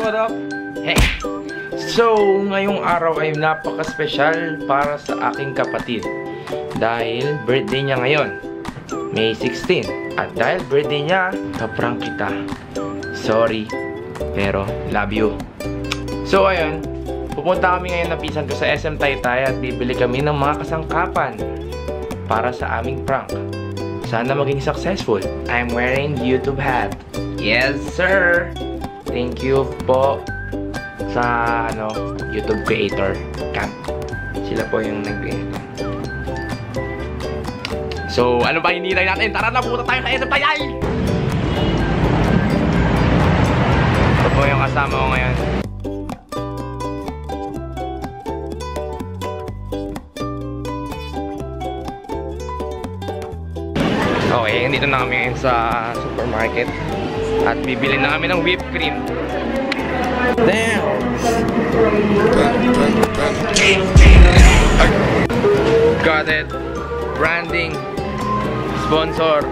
what up? Hey! So, ngayong araw ay napaka-special para sa aking kapatid. Dahil birthday niya ngayon, May 16. At dahil birthday niya, kaprank kita. Sorry, pero love you. So, ayun. Pupunta kami ngayon na pisan ko sa SM Taytay at bibili kami ng mga kasangkapan para sa aming prank. Sana maging successful. I'm wearing YouTube hat. Yes, sir! Thank you po sa YouTube creator Camp. Sila po yung nag-create. So, ano ba hinihintay natin? Tara na, punta tayo sa SM Taytay! Ito po yung kasama ko ngayon. Okay, dito na kami ngayon sa supermarket. At bibili na kami ng whipped cream. Damn! Got it. Branding. Sponsor.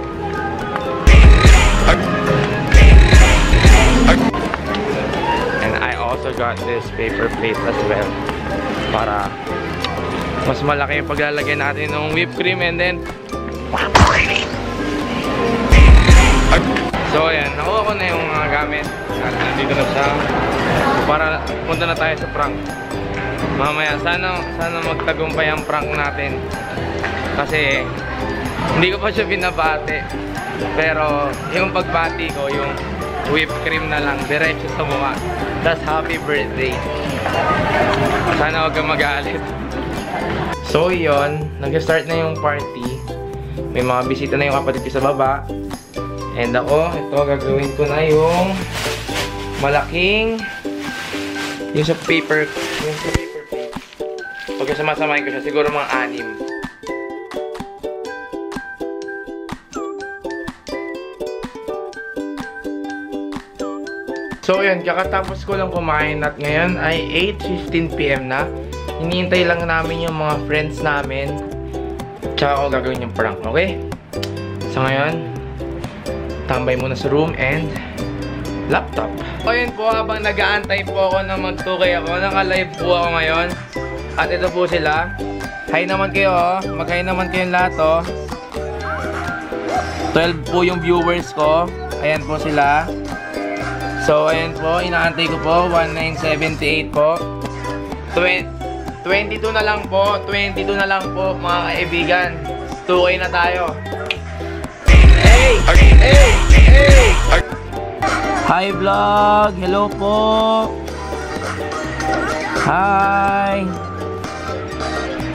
And I also got this paper plate as well. Para mas malaki yung paglalagay natin ng whipped cream and then so ayan, nakuha ko na yung mga gamit at nandito na siya. So, para punta na tayo sa prank. Mamaya sana magtagumpay ang prank natin. Kasi hindi ko pa siya binabati. Pero yung pagbati ko, yung whipped cream na lang, diretso sa mukha. That's happy birthday. Sana huwag kang magalit. So yun, nag-start na yung party. May mga bisita na yung kapatid ko sa baba. And ako, ito gagawin ko na yung malaking yung sa paper plate. Pag sumasamahin ko siya, siguro mga 6. So yun, kakatapos ko lang kumain at ngayon ay 8:15 PM na. Hinihintay lang namin yung mga friends namin. Tsaka ako gagawin yung prank, okay? So ngayon, tambay muna sa room and laptop. So yun po, habang nag-aantay po ako na mag-2K ako, naka-live po ako ngayon. At ito po sila. Hi naman kayo, oh. Mag-hi naman kayong lahat, oh. 12 po yung viewers ko. Ayan po sila. So ayan po, inaantay ko po. 1978 po. 22 na lang po. 22 na lang po, mga kaibigan. 2K na tayo. Hey! Hey! Hey! Hi vlog! Hello po! Hi!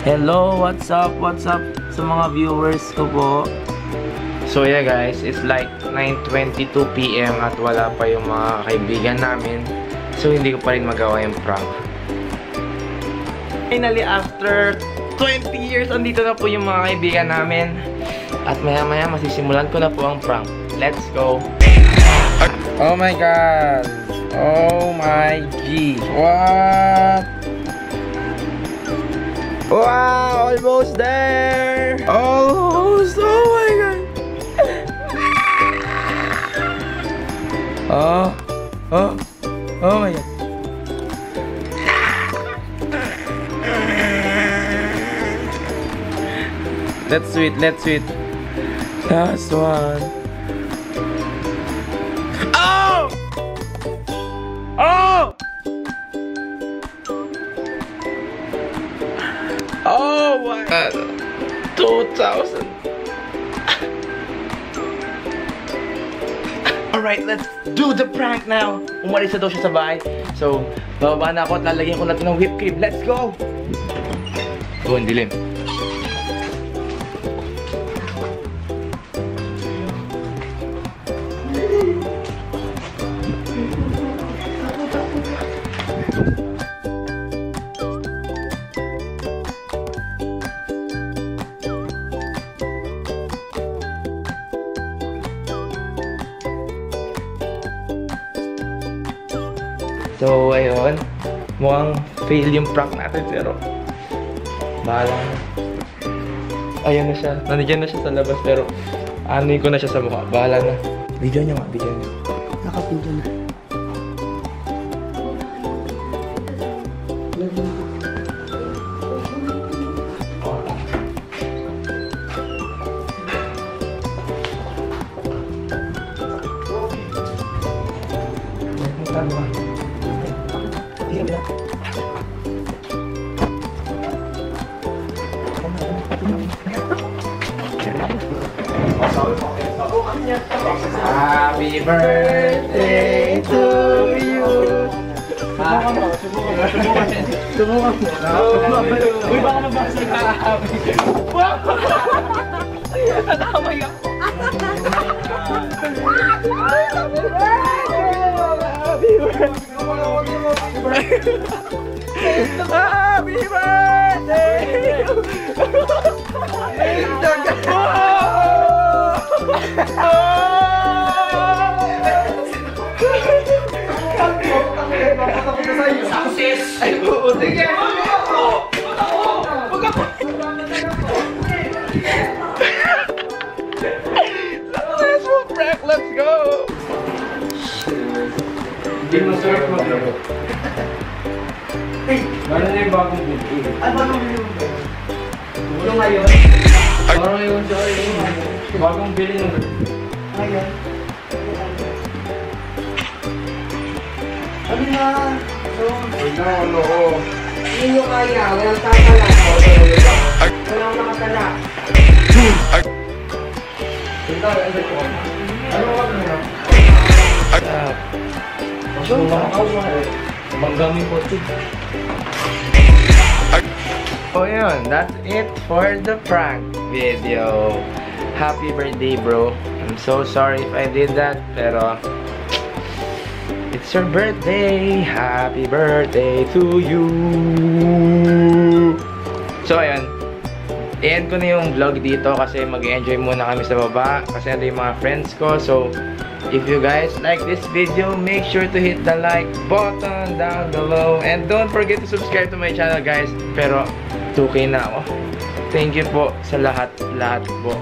Hello! What's up? What's up sa mga viewers ko po? So yeah guys, it's like 9:22 PM at wala pa yung mga kaibigan namin. So hindi ko pa rin magawa yung prank. Finally, after 20 years, andito na po yung mga kaibigan namin. At maya-maya, masisimulan ko na po ang prank. Let's go! Oh my God! Oh my G! What? Wow! Almost there! Almost! Oh my God! Oh! Oh! Oh my God! Let's sweet, let's sweet. Last one. Oh! Oh! Oh my God. 2,000. Alright, let's do the prank now. Umalis na daw siya sa bahay. So, bababa na ako at lalagyan ko na ito ng whipped cream. Let's go! Oh, ang dilim. So, ayun. Mukhang fail yung prank natin, pero bahala na. Ayun na siya. Nandiyan na siya sa labas, pero anoy ko na siya sa mukha. Bahala na. Video niya nga, video niya. Nakapinto na. Happy birthday to you. Subukan mo. Uy, baka mabasa ka. Natamay ako. Happy birthday! Success! Ay, buti ka! Huwag ako! Successful prank! Let's go! Hindi masarap maglaro. Gano'n na yung bagong video. Ay, bagong video. Yung ngayon? Parang ngayon siya yung bagong bili ng ngayon. Ano na? Ano? Hindi nyo kaya. Walang tatala. Walang nakatala. Ano wag mo na? Banggamin ko ito. So yun, that's it for the prank video. Happy birthday, bro. I'm so sorry if I did that, pero it's your birthday. Happy birthday to you. So ayun, i-end ko na yung vlog dito kasi mag-enjoy muna kami sa baba kasi ando yung mga friends ko. So if you guys like this video, make sure to hit the like button down below and don't forget to subscribe to my channel, guys. Pero 2K na ako. Thank you po sa lahat po.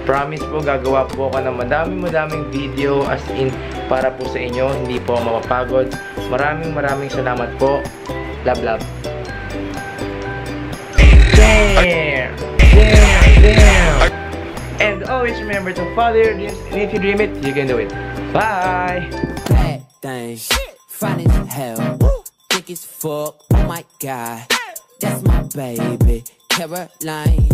Promise po, gagawa po ako ng madaming video as in para po sa inyo. Hindi po ako mapapagod. Maraming salamat po. Love. Damn. And always remember to follow your dreams, and if you dream it, you can do it. Bye! Bad things, fine as hell, thick as fuck, oh my god, that's my baby, Caroline.